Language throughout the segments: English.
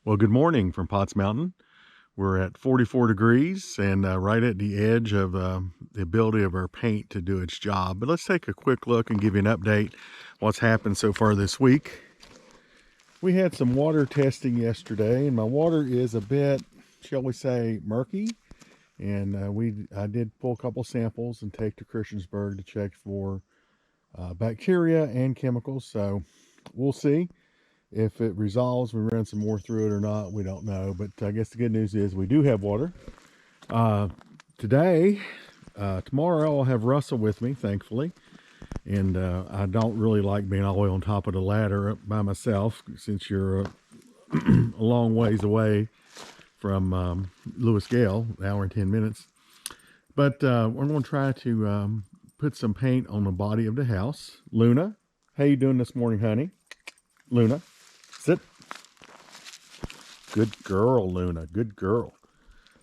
Well, good morning from Potts Mountain. We're at 44 degrees and right at the edge of the ability of our paint to do its job. But let's take a quick look and give you an update what's happened so far this week. We had some water testing yesterday, and my water is a bit, shall we say, murky. And I did pull a couple samples and take to Christiansburg to check for bacteria and chemicals. So we'll see. If it resolves, we run some more through it or not, we don't know. But I guess the good news is we do have water. Tomorrow I'll have Russell with me, thankfully. And I don't really like being all the way on top of the ladder by myself, since you're a long ways away from Lewis Gale, an hour and 10 minutes. But we're going to try to put some paint on the body of the house. Luna, how you doing this morning, honey? Luna, sit. Good girl, Luna. Good girl.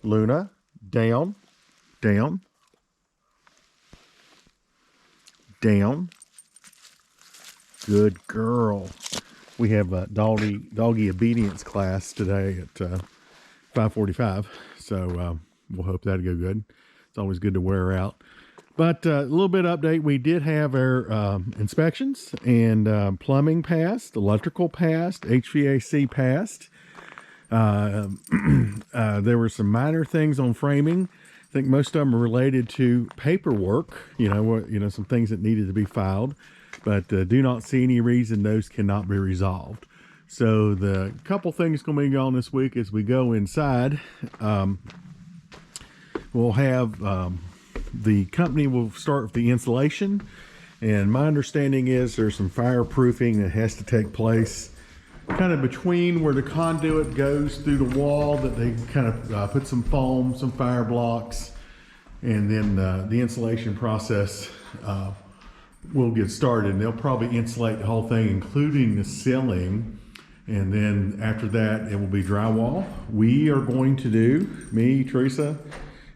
Luna, down, down, down. Good girl. We have a doggy obedience class today at 5:45, so we'll hope that'll go good. It's always good to wear her out. But a little bit of update. We did have our inspections, and plumbing passed, electrical passed, HVAC passed. There were some minor things on framing. I think most of them are related to paperwork, some things that needed to be filed, but do not see any reason those cannot be resolved. So the couple things going to be going on this week as we go inside. We'll have the company will start with the insulation, and my understanding is there's some fireproofing that has to take place kind of between where the conduit goes through the wall, that they kind of put some foam, some fire blocks, and then the insulation process will get started. And they'll probably insulate the whole thing, including the ceiling, and then after that it will be drywall. We are going to do, me, Teresa,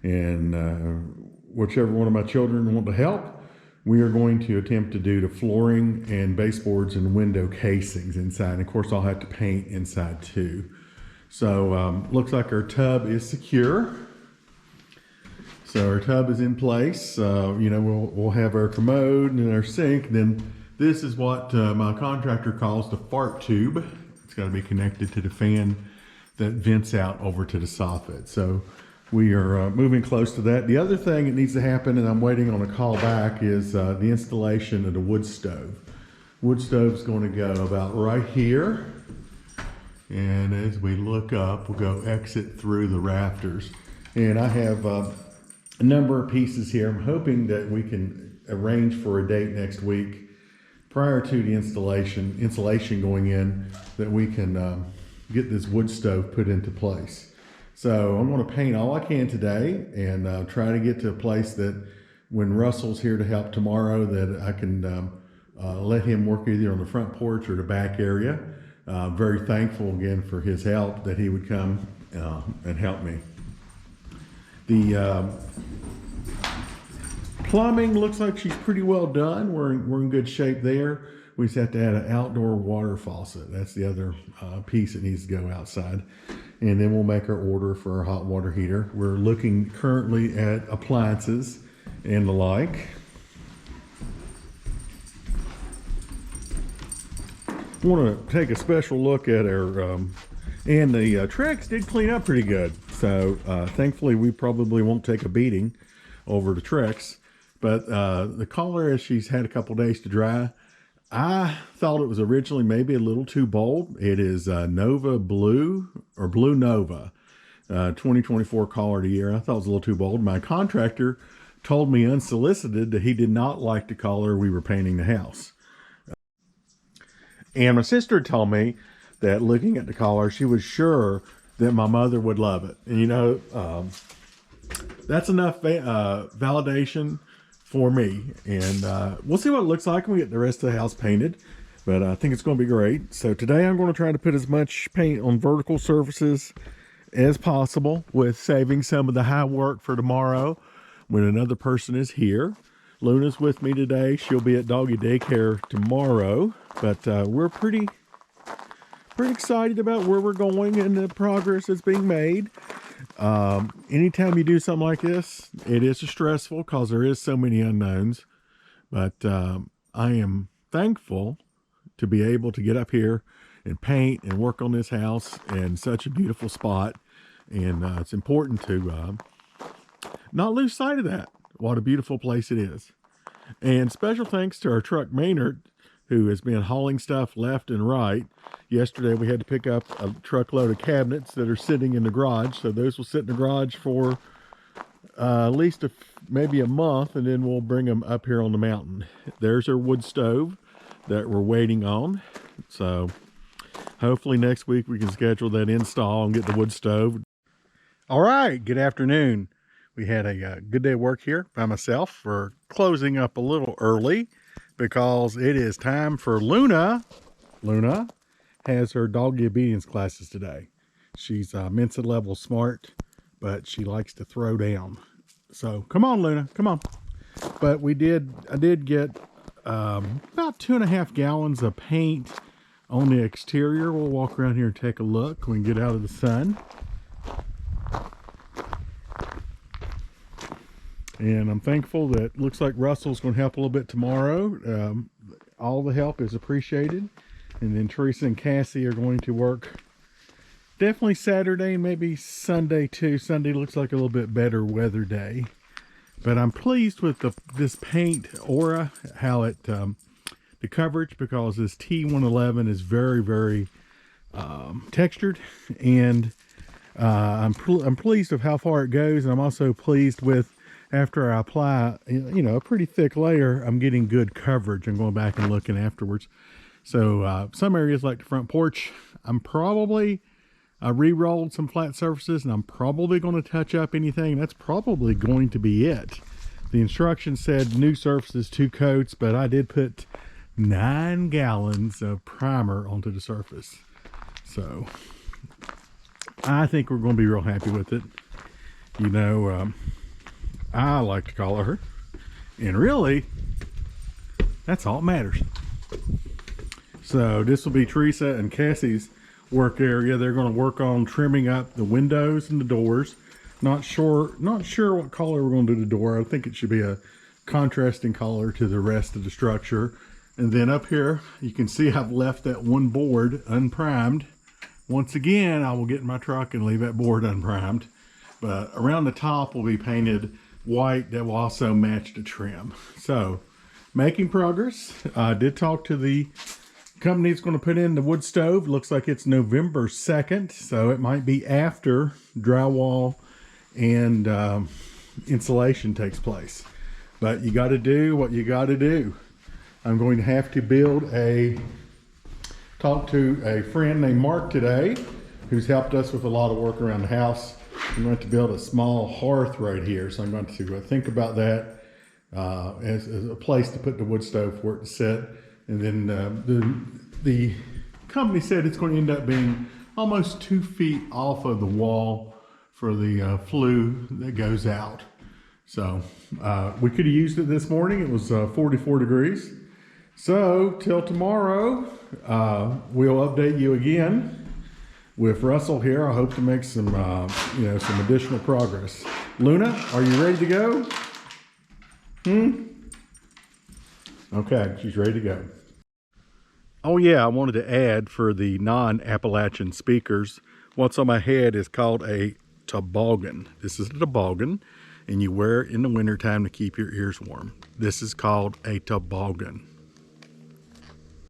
and whichever one of my children want to help, we are going to attempt to do the flooring and baseboards and window casings inside. And of course, I'll have to paint inside too. So looks like our tub is secure. So our tub is in place. We'll have our commode and our sink. Then this is what my contractor calls the fart tube. It's got to be connected to the fan that vents out over to the soffit. So we are moving close to that. The other thing that needs to happen, and I'm waiting on a call back, is the installation of the wood stove. Wood stove is going to go about right here. And as we look up, we'll go exit through the rafters. And I have a number of pieces here. I'm hoping that we can arrange for a date next week prior to the insulation going in, that we can get this wood stove put into place. So I'm going to paint all I can today, and try to get to a place that when Russell's here to help tomorrow, that I can let him work either on the front porch or the back area. Very thankful again for his help, that he would come and help me. The plumbing looks like she's pretty well done. We're in good shape there. We just have to add an outdoor water faucet. That's the other piece that needs to go outside. And then we'll make our order for our hot water heater. We're looking currently at appliances and the like. I want to take a special look at our, and the Trex did clean up pretty good. So thankfully we probably won't take a beating over the Trex. But the color, as she's had a couple days to dry, I thought it was originally maybe a little too bold. It is Nova Blue, or Blue Nova, 2024 color of the year. I thought it was a little too bold. My contractor told me unsolicited that he did not like the color we were painting the house. And my sister told me that looking at the color, she was sure that my mother would love it. And that's enough validation for me. And we'll see what it looks like when we get the rest of the house painted. But I think it's going to be great. So today I'm going to try to put as much paint on vertical surfaces as possible, with saving some of the high work for tomorrow when another person is here. Luna's with me today. She'll be at doggy daycare tomorrow. But we're pretty pretty excited about where we're going and the progress that's being made. Anytime you do something like this, it is stressful because there is so many unknowns. But I am thankful to be able to get up here and paint and work on this house in such a beautiful spot. And it's important to not lose sight of that. What a beautiful place it is. And special thanks to our truck Maynard, who has been hauling stuff left and right. Yesterday we had to pick up a truckload of cabinets that are sitting in the garage. So those will sit in the garage for at least maybe a month, and then we'll bring them up here on the mountain. There's our wood stove that we're waiting on. So hopefully next week we can schedule that install and get the wood stove. All right, good afternoon. We had a good day of work here by myself. For closing up a little early because it is time for Luna. Luna has her doggy obedience classes today. She's Mensa level smart, but she likes to throw down. So come on, Luna, come on. But I did get about 2.5 gallons of paint on the exterior. We'll walk around here and take a look when we get out of the sun. And I'm thankful that looks like Russell's going to help a little bit tomorrow. All the help is appreciated. And then Teresa and Cassie are going to work definitely Saturday, maybe Sunday too. Sunday looks like a little bit better weather day. But I'm pleased with this paint aura, how it, the coverage, because this T111 is very, very textured. And I'm pleased with how far it goes. And I'm also pleased with, after I apply, you know, a pretty thick layer, I'm getting good coverage. I'm going back and looking afterwards. So some areas like the front porch, I re-rolled some flat surfaces, and I'm probably going to touch up anything. That's probably going to be it. The instructions said new surfaces, 2 coats, but I did put 9 gallons of primer onto the surface. So I think we're going to be real happy with it. You know, I like to call her, and really, that's all that matters. So this will be Teresa and Cassie's work area. They're going to work on trimming up the windows and the doors. Not sure what color we're going to do the door. I think it should be a contrasting color to the rest of the structure. And then up here, you can see I've left that one board unprimed. Once again, I will get in my truck and leave that board unprimed. But around the top will be painted white that will also match the trim. So making progress. I did talk to the company that's going to put in the wood stove. Looks like it's November 2nd, so it might be after drywall and insulation takes place. But you got to do what you got to do. I'm going to have to talk to a friend named Mark today, who's helped us with a lot of work around the house. I'm going to build a small hearth right here, so I'm going to think about that as a place to put the wood stove for it to sit. And then the company said it's going to end up being almost 2 feet off of the wall for the flue that goes out. So we could have used it this morning. It was 44 degrees. So till tomorrow, we'll update you again with Russell here. I hope to make some, some additional progress. Luna, are you ready to go? Okay, she's ready to go. Oh yeah, I wanted to add for the non-Appalachian speakers, what's on my head is called a toboggan. This is a toboggan, and you wear it in the wintertime to keep your ears warm. This is called a toboggan.